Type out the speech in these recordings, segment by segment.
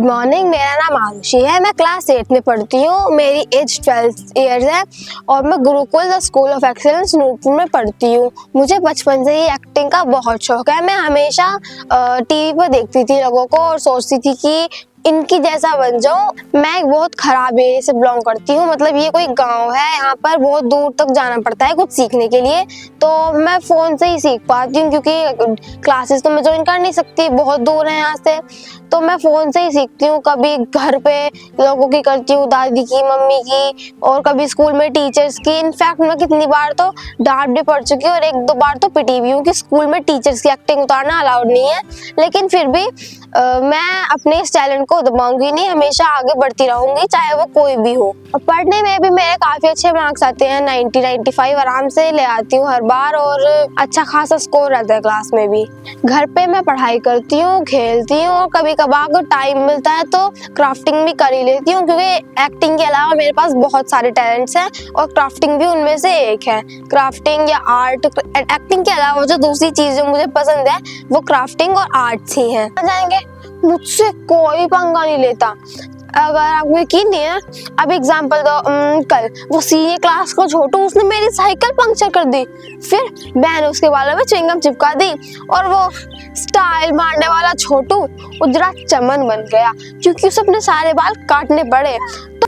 Morning, मेरा नाम आरुषि है। मैं क्लास 8 में पढ़ती हूँ। मेरी एज 12 ईयर्स है और मैं Gurukul the school of excellence Noorpur में पढ़ती हूँ। मुझे बचपन से ही एक्टिंग का बहुत शौक है। मैं हमेशा टीवी पर देखती थी लोगों को और सोचती थी कि इनकी जैसा बन जाऊं। मैं एक बहुत खराब एरिया से बिलोंग करती हूँ। मतलब ये कोई गांव है, यहाँ पर बहुत दूर तक जाना पड़ता है कुछ सीखने के लिए। तो मैं फोन से ही सीख पाती हूँ क्योंकि क्लासेस तो मैं ज्वाइन कर नहीं सकती, बहुत दूर है यहाँ से। तो मैं फोन से ही सीखती हूँ। कभी घर पे लोगों की करती हूँ, दादी की, मम्मी की, और कभी स्कूल में टीचर्स की। इनफैक्ट मैं कितनी बार तो डांट भी पड़ चुकी हूँ और 1-2 बार तो पिटी भी हूँ कि स्कूल में टीचर्स की एक्टिंग उतारना अलाउड नहीं है। लेकिन फिर भी मैं अपने इस टैलेंट को दबाऊंगी नहीं, हमेशा आगे बढ़ती रहूंगी, चाहे वो कोई भी हो। और पढ़ने में भी मेरे काफी अच्छे मार्क्स आते हैं, 90-95 आराम से ले आती हूँ हर बार, और अच्छा खासा स्कोर रहता है क्लास में भी। घर पे मैं पढ़ाई करती हूँ, खेलती हूँ, और कभी कभार अगर टाइम मिलता है तो क्राफ्टिंग भी कर ही लेती हूँ, क्योंकि एक्टिंग के अलावा मेरे पास बहुत सारे टैलेंट्स हैं और क्राफ्टिंग भी उनमें से एक है। क्राफ्टिंग या आर्ट, एक्टिंग के अलावा जो दूसरी चीज जो मुझे पसंद है वो क्राफ्टिंग और आर्ट्स ही है। जाएंगे, मुझसे कोई पंगा नहीं लेता। अगर आपको यकीन नहीं है, अब एग्जांपल दो, कल वो सीनियर क्लास का छोटू, उसने मेरी साइकिल पंक्चर कर दी। फिर मैंने उसके बालों में च्युइंगम चिपका दी और वो स्टाइल मारने वाला छोटू उजरा चमन बन गया क्योंकि उसे अपने सारे बाल काटने पड़े।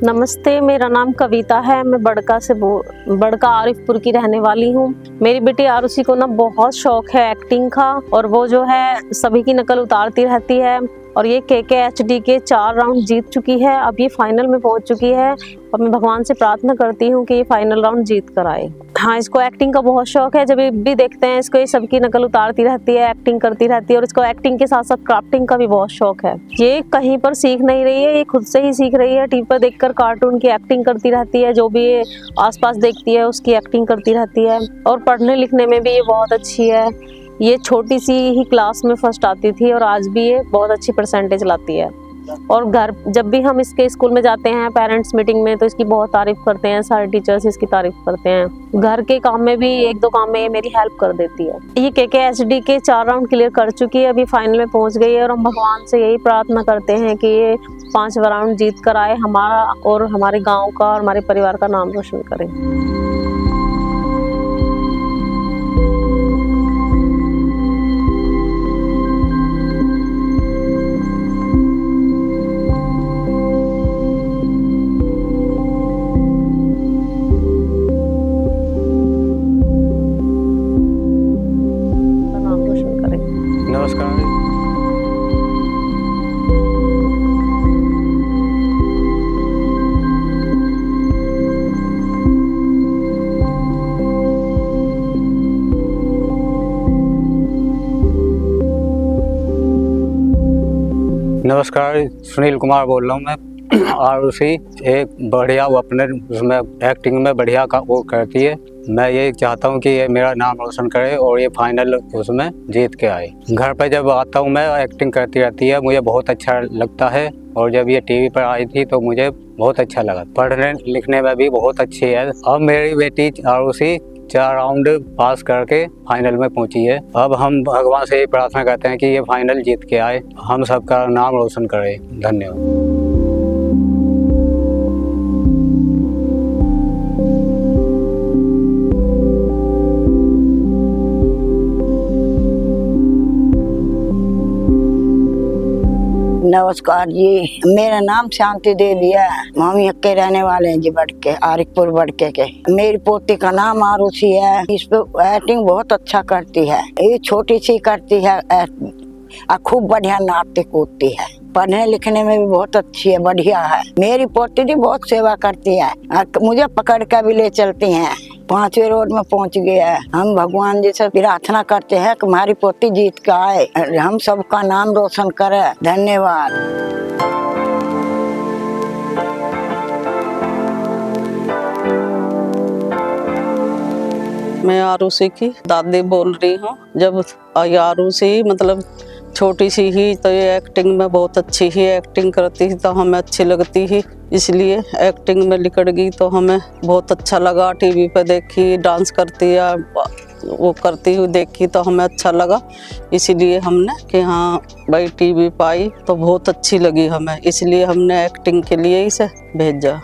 नमस्ते, मेरा नाम कविता है। मैं बड़का आरिफपुर की रहने वाली हूँ। मेरी बेटी आरुषि को ना बहुत शौक है एक्टिंग का, और वो जो है सभी की नकल उतारती रहती है। और ये KKHD के 4 राउंड जीत चुकी है, अब ये फाइनल में पहुंच चुकी है और मैं भगवान से प्रार्थना करती हूँ कि ये फाइनल राउंड जीत कर आए। हाँ, इसको एक्टिंग का बहुत शौक है। जब भी देखते हैं इसको, ये सबकी नकल उतारती रहती है, एक्टिंग करती रहती है, और इसको एक्टिंग के साथ साथ क्राफ्टिंग का भी बहुत शौक है। ये कहीं पर सीख नहीं रही है, ये खुद से ही सीख रही है। टीवी पर देखकर कार्टून की एक्टिंग करती रहती है, जो भी ये आसपास देखती है उसकी एक्टिंग करती रहती है। और पढ़ने लिखने में भी ये बहुत अच्छी है। ये छोटी सी ही क्लास में फर्स्ट आती थी और आज भी ये बहुत अच्छी परसेंटेज लाती है। और घर जब भी हम इसके स्कूल में जाते हैं पेरेंट्स मीटिंग में, तो इसकी बहुत तारीफ करते हैं, सारे टीचर्स इसकी तारीफ करते हैं। घर के काम में भी 1-2 काम में ये मेरी हेल्प कर देती है। ये KKHD के 4 राउंड क्लियर कर चुकी है, अभी फाइनल में पहुंच गई है, और हम भगवान से यही प्रार्थना करते हैं कि ये 5वां राउंड जीत कर आए, हमारा और हमारे गाँव का और हमारे परिवार का नाम रोशन करे। नमस्कार। नमस्कार, सुनील कुमार बोल रहा हूँ मैं। आरुषि एक बढ़िया, वो अपने उसमें एक्टिंग में बढ़िया का वो करती है। मैं ये चाहता हूँ कि ये मेरा नाम रोशन करे और ये फाइनल उसमें जीत के आए। घर पर जब आता हूँ मैं, एक्टिंग करती रहती है, मुझे बहुत अच्छा लगता है। और जब ये टीवी पर आई थी तो मुझे बहुत अच्छा लगा। पढ़ने लिखने में भी बहुत अच्छी है। अब मेरी बेटी आरुषि 4 राउंड पास करके फाइनल में पहुंची है। अब हम भगवान से ये प्रार्थना करते हैं कि ये फाइनल जीत के आए, हम सबका नाम रोशन करे। धन्यवाद। नमस्कार जी, मेरा नाम शांति देवी है। हम यहाँ के रहने वाले हैं जी, बड़के आरिफपुर बड़के के। मेरी पोती का नाम आरुषि है। इस पे एक्टिंग बहुत अच्छा करती है। ये छोटी सी करती है और खूब बढ़िया नाचती कूदती है। पढ़ने लिखने में भी बहुत अच्छी है, बढ़िया है। मेरी पोती जी बहुत सेवा करती है, मुझे पकड़ कर भी ले चलती हैं। 5वें रोड में पहुंच गया है। हम भगवान जी से प्रार्थना करते हैं कि हमारी पोती जीत के आए, हम सबका नाम रोशन करे। धन्यवाद। मैं आरुषि की दादी बोल रही हूँ। जब आरुषि मतलब छोटी सी ही तो ये एक्टिंग में बहुत अच्छी ही एक्टिंग करती थी, तो हमें अच्छी लगती ही, इसलिए एक्टिंग में लिकड़ गई। तो हमें बहुत अच्छा लगा, टीवी पे देखी डांस करती है, वो करती हुई देखी तो हमें अच्छा लगा, इसीलिए हमने कि हाँ भाई टीवी पाई तो बहुत अच्छी लगी हमें, इसलिए हमने एक्टिंग के लिए इसे भेजा।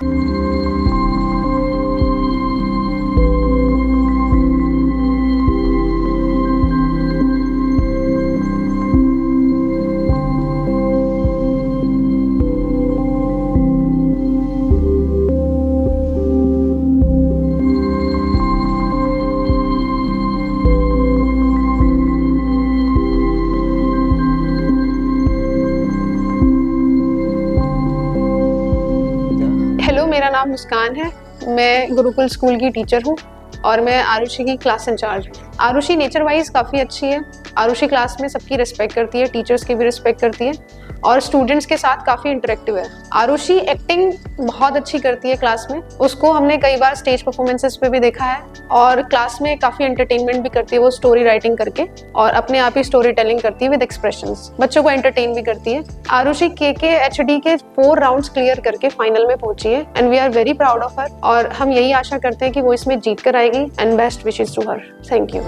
हेलो, मेरा नाम मुस्कान है। मैं गुरुकुल स्कूल की टीचर हूँ और मैं आरुषि की क्लास इंचार्ज हूँ। आरुषि नेचर वाइज काफ़ी अच्छी है। आरुषि क्लास में सबकी रिस्पेक्ट करती है, टीचर्स की भी रिस्पेक्ट करती है और स्टूडेंट्स के साथ काफ़ी इंटरेक्टिव है। आरुषि एक्टिंग बहुत अच्छी करती है क्लास में, उसको हमने कई बार स्टेज परफॉर्मेंसेस पे भी देखा है और क्लास में काफ़ी एंटरटेनमेंट भी करती है वो स्टोरी राइटिंग करके, और अपने आप ही स्टोरी टेलिंग करती है विद एक्सप्रेशंस, बच्चों को एंटरटेन भी करती है। आरुषि KKHD के 4 राउंड्स क्लियर करके फाइनल में पहुंची है and we are very proud of her, और हम यही आशा करते हैं कि वो इसमें जीत कर आएगी and best wishes to her. Thank you.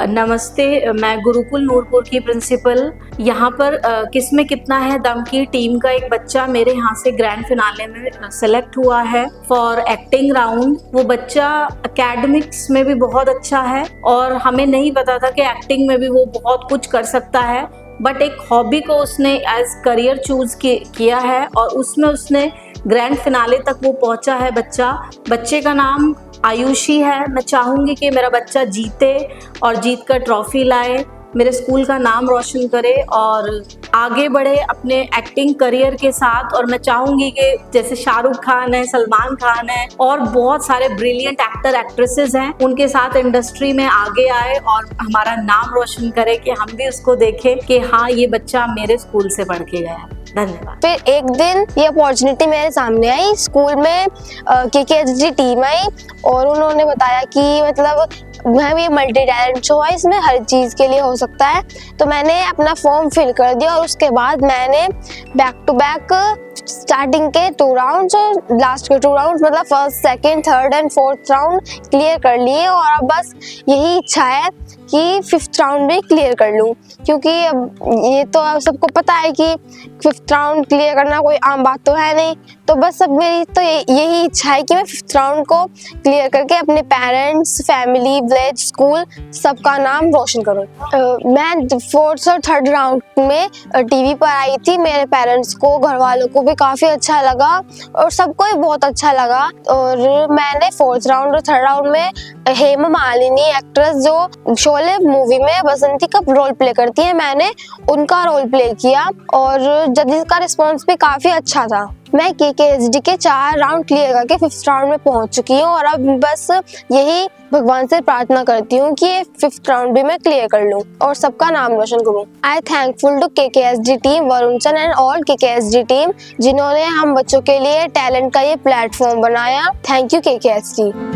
नमस्ते, मैं गुरुकुल नूरपुर की प्रिंसिपल। यहाँ पर किसमें कितना है दम की टीम का एक बच्चा मेरे यहाँ से ग्रैंड फिनाले में सेलेक्ट हुआ है फॉर एक्टिंग राउंड। वो बच्चा एकेडमिक्स में भी बहुत अच्छा है और हमें नहीं पता था कि एक्टिंग में भी वो बहुत कुछ कर सकता है, बट एक हॉबी को उसने एज करियर चूज किया है और उसमें उसने ग्रैंड फिनाले तक वो पहुंचा है। बच्चे का नाम आयुषी है। मैं चाहूँगी कि मेरा बच्चा जीते और जीत कर ट्रॉफी लाए, मेरे स्कूल का नाम रोशन करे और आगे बढ़े अपने एक्टिंग करियर के साथ। और मैं चाहूँगी कि जैसे शाहरुख खान है, सलमान खान है और बहुत सारे ब्रिलियंट एक्टर एक्ट्रेसेस हैं, उनके साथ इंडस्ट्री में आगे आए और हमारा नाम रोशन करे, कि हम भी उसको देखें कि हाँ ये बच्चा मेरे स्कूल से पढ़ के गया है। धन्यवाद। फिर एक दिन ये अपॉर्चुनिटी मेरे सामने आई, स्कूल में KKHD टीम आई और उन्होंने बताया कि मतलब मैम ये मल्टी टैलेंट शो है, इसमें हर चीज़ के लिए हो सकता है। तो मैंने अपना फॉर्म फिल कर दिया और उसके बाद मैंने बैक टू बैक स्टार्टिंग के 2 राउंड्स और लास्ट के 2 राउंड्स मतलब first, second, third and fourth round clear कर लिए और अब बस यही इच्छा है कि 5th राउंड भी क्लियर कर लूँ, क्योंकि अब ये तो अब सबको पता है कि 5th राउंड क्लियर करना कोई आम बात तो है नहीं। तो बस अब मेरी तो यही इच्छा है कि मैं 5th राउंड को क्लियर करके अपने पेरेंट्स, फैमिली, विलेज, स्कूल सबका नाम रोशन करूँ। मैं 4th और 3rd राउंड में टीवी पर आई थी। मेरे पेरेंट्स को, घर वालों को भी काफ़ी अच्छा लगा और सबको ही बहुत अच्छा लगा। और मैंने 4th राउंड और 3rd राउंड में हेमा मालिनी एक्ट्रेस जो शोले मूवी में बसंती का रोल प्ले करती है, मैंने उनका रोल प्ले किया और जजेस का रिस्पॉन्स भी काफ़ी अच्छा था। मैं KKHD के 4 राउंड क्लियर करके 5th राउंड में पहुंच चुकी हूँ और अब बस यही भगवान से प्रार्थना करती हूँ कि 5th राउंड भी मैं क्लियर कर लूँ और सबका नाम रोशन करूँ। I thankful to KKHD team, Varun Chand and all KKHD team, जिन्होंने हम बच्चों के लिए टैलेंट का ये प्लेटफॉर्म बनाया। Thank you KKHD।